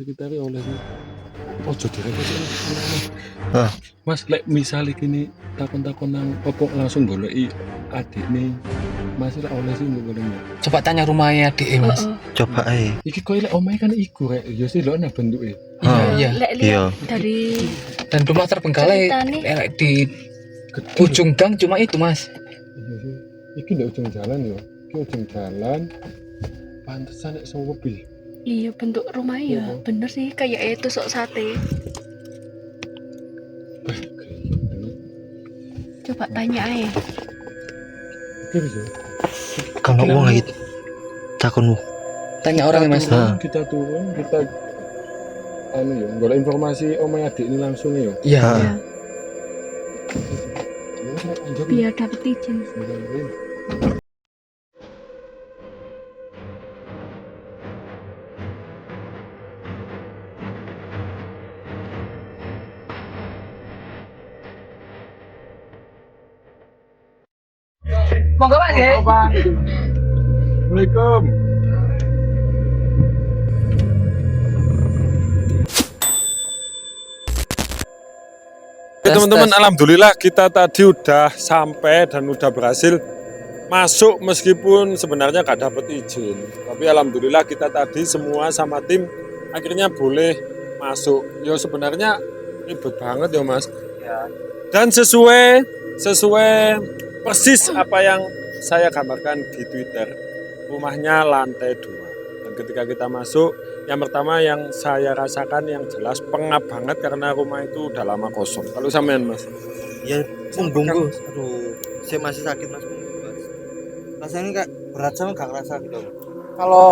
Sekitar oleh ojo direpot aneh-aneh. Hah. Mas lek misale kene takon-takon nang opo langsung goleki adikne. Mas lek oleh sih golek. Coba tanya rumahnya adik Mas. Coba ae. Iki koyo lek omahe kan iku rek, ya sih lho ana bentuke. Iya. Lek Iya. lihat dari Dan rumah terbengkalai ceritanya di Gede. ujung gang cuma itu Mas. Iya sih. Iki ndek ujung jalan ya. Iki ujung jalan. Pantesan nek sepi. iya bentuk rumahnya ya Iya. bener sih kayak itu sok sate. Coba tanya aja. Oke bisa. Kalau wong lagi takonmu. Tanya orang ya Mas. Kita turun, kita anu ya, golek informasi omahe adik ini langsung ya. Iya. Ah. Ya, Ya nek anjir. biar dapet izin. Monggo Mas ya. Assalamualaikum. Oke teman-teman, alhamdulillah kita tadi udah sampai dan udah berhasil masuk meskipun sebenarnya gak dapet izin. Tapi alhamdulillah kita tadi semua sama tim akhirnya boleh masuk. Ya sebenarnya ribet banget ya Mas. Dan sesuai persis apa yang saya gambarkan di Twitter. Rumahnya lantai 2. Dan ketika kita masuk, yang pertama yang saya rasakan yang jelas pengap banget karena rumah itu udah lama kosong. Kalau sampean Mas? Ya punggungku. Aduh, saya masih sakit Mas. Rasanya kayak berat sama gak ngerasa gitu. Kalau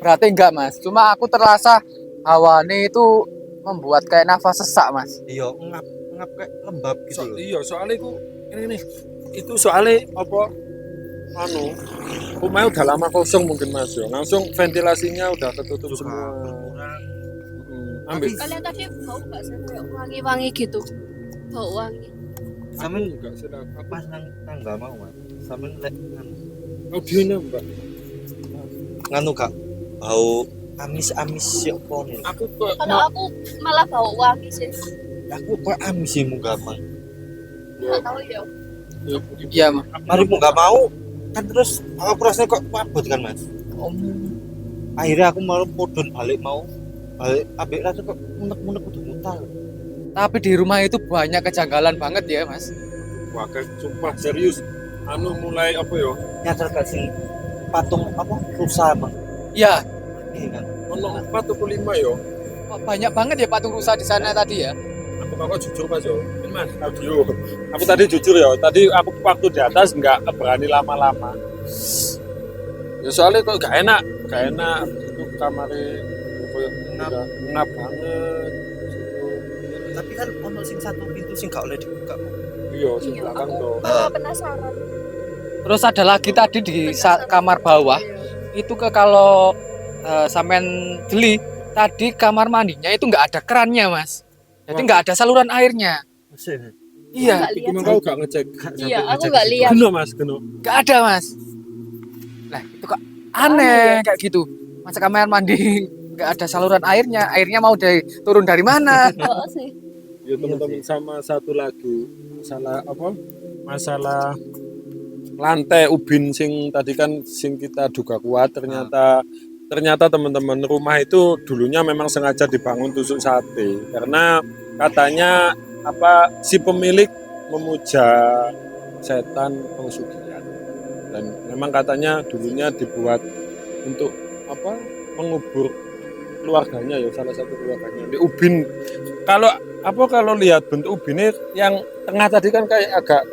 berarti enggak Mas. Cuma aku terasa hawane itu membuat kayak nafas sesak Mas. Iya, ngap kayak lembab gitu loh. Iya, soalnya ini itu soalnya apa anu rumahnya udah lama kosong mungkin Mas ya. Langsung ventilasinya udah ketutup semua. Ambil Kalian tadi bau nggak sih kayak wangi-wangi gitu? Bau wangi. Sampean enggak sedap. pas nang tangga mau Mas. Sampean lek Audionya Mbak. nganu gak bau amis-amis ya apa nih. Aku kok Kalau aku malah bau wangi sih. Aku kok amis sih mu gampang. Nggak tahu ya. Iya Mas. Mari mu gak mau kan terus aku rasanya kok mabut kan Mas. Akhirnya aku malah podon balik ambek rasa kok munek-munek kudu muntah. Tapi di rumah itu banyak kejanggalan banget ya Mas. wah sumpah serius. Anu mulai apa ya? Nyadar gak sih patung apa rusa Bang? Iya. Iya kan. Ono 4 atau 5 ya. Banyak banget ya patung rusa di sana tadi ya. Aku jujur Mas yo. Ini Mas audio. Aku tadi jujur ya. Tadi aku waktu di atas nggak berani lama-lama. Ya soalnya kok gak enak itu kamarnya kayak ngap banget. Tapi kan ono sing satu pintu sing gak oleh dibuka. Iya, sing Iya, belakang aku tuh. malah penasaran. Terus ada lagi tadi di kamar bawah. Itu kalau sampean jeli tadi kamar mandinya itu nggak ada kerannya Mas. Jadi nggak ada saluran airnya. Mesin. Iya. Nggak Itu lihat. memang kau gak ngecek. Iya, aku nggak lihat. Geno Mas, geno. Nggak ada Mas. Nah itu kok aneh kayak gitu. Masa kamar mandi nggak ada saluran airnya mau turun dari mana? Oh sih. Ya teman-teman sama satu lagi masalah apa? Masalah lantai ubin sing tadi kan sing kita duga kuat ternyata teman-teman rumah itu dulunya memang sengaja dibangun tusuk sate karena katanya apa si pemilik memuja setan pesugihan dan memang katanya dulunya dibuat untuk apa mengubur keluarganya ya salah satu keluarganya di ubin kalau lihat bentuk ubinnya yang tengah tadi kan kayak agak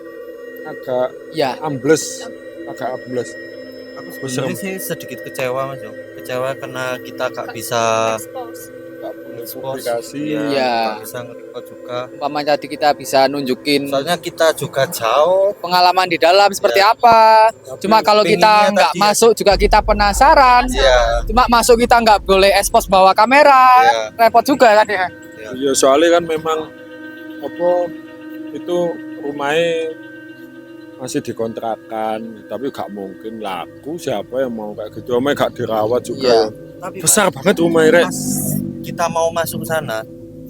Ya. ambles. Aku sebenarnya sih sedikit kecewa Mas. Kecewa karena kita gak bisa Expose. Gak punya expose, publikasi. Iya. gak bisa nge-record juga. Umpama tadi kita bisa nunjukin Soalnya kita juga jauh. pengalaman di dalam seperti apa. Cuma kalau kita pengennya nggak tadi ya. masuk juga kita penasaran. Iya. Cuma masuk kita nggak boleh expose bawa kamera. Iya. Repot juga kan ya. Iya soalnya kan memang apa itu rumahnya masih dikontrakan tapi gak mungkin laku siapa yang mau kayak gitu rumahnya gak dirawat juga Iya. Tapi besar banget rumahnya Rek. Pas kita mau masuk ke sana,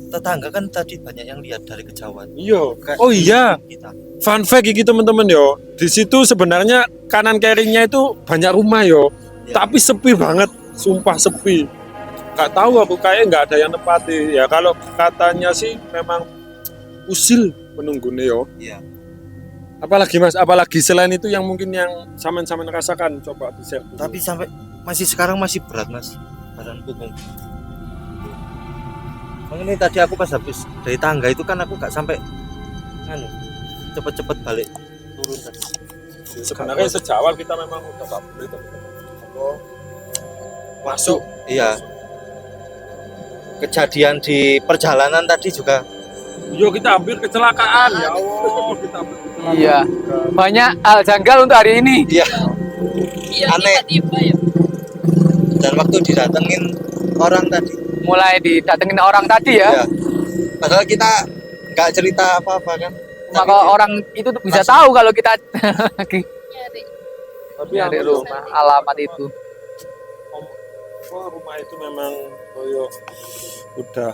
tetangga kan tadi banyak yang lihat dari kejauhan. Iya. Kayak Oh iya. kita. Fun fact iki teman-teman yo. Di situ sebenarnya kanan kirinya itu banyak rumah yo. Ya. Tapi sepi banget, sumpah sepi. Gak tahu aku kayak nggak ada yang nepati. Ya kalau katanya sih memang usil penunggune yo. Iya. Apalagi Mas, apalagi selain itu yang mungkin yang samen-samen rasakan coba di-share. dulu. Tapi sampai sekarang masih berat mas badan punggung. Ini tadi aku pas habis dari tangga itu kan aku gak sampai anu cepet-cepet balik turun tadi. Sebenarnya sejak awal kita memang udah gak boleh teman-teman. Apa, masuk. Iya. Kejadian di perjalanan tadi juga. Yo kita hampir kecelakaan ya Allah, kita hampir kecelakaan. Iya. juga. Banyak hal janggal untuk hari ini. Iya. Iya, Aneh. tiba-tiba ya. Dan waktu didatengin orang tadi. Mulai didatengin orang tadi ya. Iya. Padahal kita nggak cerita apa-apa kan. Maka orang itu tuh bisa tahu kalau kita lagi Nyari. Tapi nyari anu, rumah alamat itu. rumah itu memang koyo udah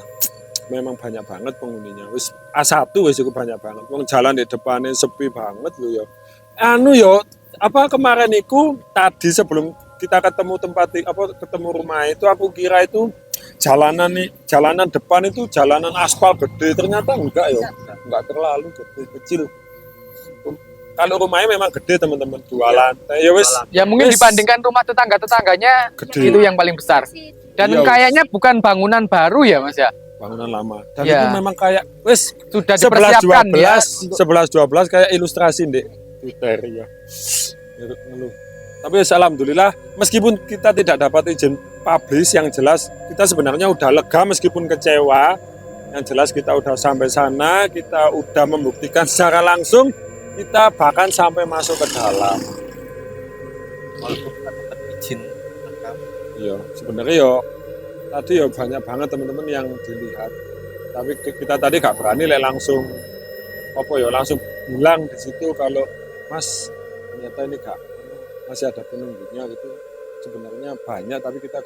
memang banyak banget penghuninya. Wis A1 wis cukup banyak banget. Wong jalan di depannya sepi banget lho ya. Anu yo, apa kemarin iku tadi sebelum kita ketemu ketemu rumah itu aku kira itu jalanan depan itu jalanan aspal gede, ternyata enggak ya. Enggak terlalu gede, kecil. Kalau rumahnya memang gede teman-teman, 2 lantai. Ya wis Ya mungkin Wis. dibandingkan rumah tetangga-tetangganya gede. itu yang paling besar. Sih, Dan Iya, kayaknya bukan bangunan baru ya Mas ya. Bangunan lama. Dan Ya. itu memang kayak wis Sudah 11 dipersiapkan ya. 12 kayak ilustrasi Dek Twitter ya. Ngeluh. Tapi ya, alhamdulillah meskipun kita tidak dapat izin publish, yang jelas kita sebenarnya udah lega meskipun kecewa. Yang jelas kita udah sampai sana, kita udah membuktikan secara langsung, kita bahkan sampai masuk ke dalam. Walaupun kita dapat izin rekam. Iya, sebenarnya yo tadi ya banyak banget teman-teman yang dilihat. Tapi kita tadi gak berani langsung langsung bilang di situ kalau Mas ternyata ini masih ada penunggunya gitu. Sebenarnya banyak tapi kita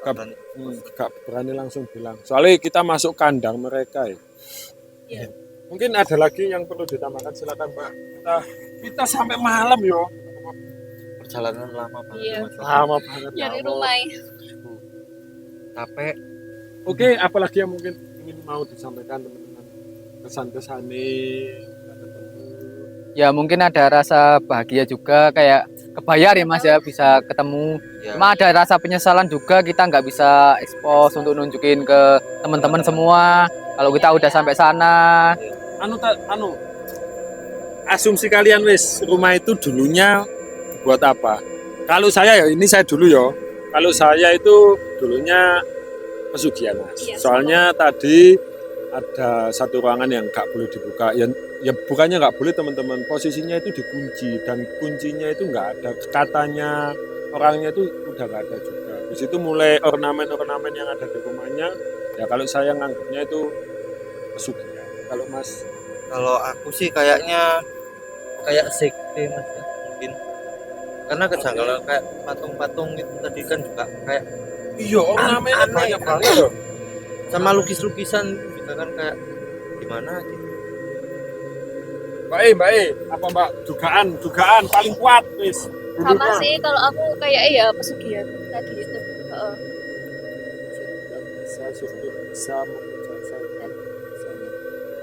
gak berani langsung bilang. Soalnya kita masuk kandang mereka ya. Iya. Mungkin ada lagi yang perlu ditambahkan, silakan Pak. Kita sampai malam yo. Perjalanan lama banget. Iya. Mas. Lama banget. ya Nyari Allah. rumah. Capek. Oke, apalagi yang mungkin ingin mau disampaikan teman-teman, kesan-kesan Ya mungkin ada rasa bahagia juga kayak kebayar ya Mas ya bisa ketemu. Ya. Cuma ada rasa penyesalan juga kita nggak bisa expose untuk nunjukin ke teman-teman semua kalau kita udah sampai sana. Asumsi kalian wis rumah itu dulunya buat apa? Kalau saya ya ini saya dulu ya. Kalau saya itu dulunya pesugihan Mas. Iya, Soalnya tadi ada satu ruangan yang nggak boleh dibuka. Ya bukannya nggak boleh teman-teman, posisinya itu dikunci dan kuncinya itu nggak ada. Katanya orangnya itu udah nggak ada juga. Di situ mulai ornamen-ornamen yang ada di rumahnya. Ya kalau saya nganggapnya itu pesugihan. Kalau Mas Kalau aku sih kayaknya kayak sekte mas ya, mungkin karena kejanggalan kayak patung-patung itu tadi kan juga kayak iya ornamennya Aneh. banyak banget loh. sama lukis-lukisan juga kan kayak gimana gitu. Mbak E, apa Mbak? Dugaan paling kuat wis. Sama sih kalau aku kayak ya pesugihan tadi itu. Heeh. Bisa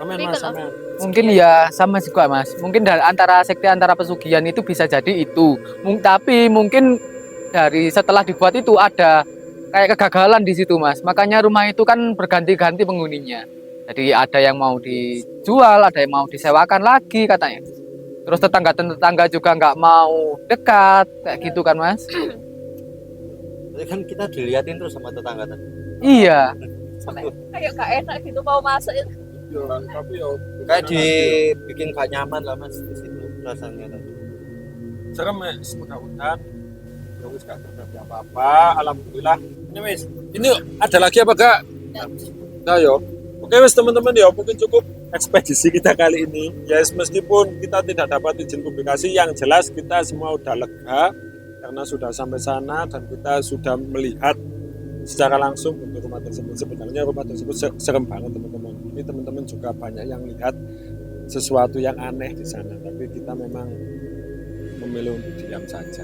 Amin Tapi Mas, kalau- amin. Mungkin ya sama juga Mas. Mungkin dari antara sekte antara pesugihan itu bisa jadi itu. Tapi mungkin dari setelah dibuat itu ada kayak kegagalan di situ Mas. Makanya rumah itu kan berganti-ganti penghuninya. Jadi ada yang mau dijual, ada yang mau disewakan lagi katanya. Terus tetangga juga nggak mau dekat kayak gitu kan Mas. Jadi kan kita diliatin terus sama tetangga tadi. Iya. Sampai kayak gak enak gitu mau masuk itu. Iya, tapi ya Kayak dibikin gak nyaman lah mas di situ rasanya tadi. serem ya, mudah-mudahan ya wis gak terjadi apa-apa, alhamdulillah. Ini wis, ini ada lagi apa gak? Nah yo, oke wis teman-teman ya, mungkin cukup ekspedisi kita kali ini. Ya meskipun kita tidak dapat izin publikasi, yang jelas kita semua udah lega karena sudah sampai sana dan kita sudah melihat secara langsung untuk rumah tersebut. Sebenarnya rumah tersebut serem banget teman-teman. Ini teman-teman juga banyak yang lihat sesuatu yang aneh di sana, tapi kita memang memilih untuk diam saja.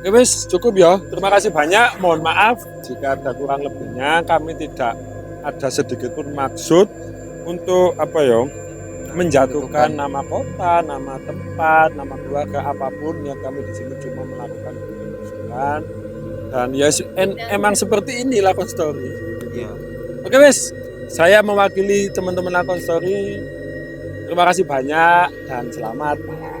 Oke wis, cukup ya. Terima kasih banyak. Mohon maaf jika ada kurang lebihnya. Kami tidak ada sedikit pun maksud untuk apa ya, menjatuhkan nama kota, nama tempat, nama keluarga apapun. Yang kami di sini cuma melakukan penyusunan. Dan ya emang seperti inilah Lakon Story. Iya. Oke wis, saya mewakili teman-teman Lakon Story. Terima kasih banyak dan selamat malam.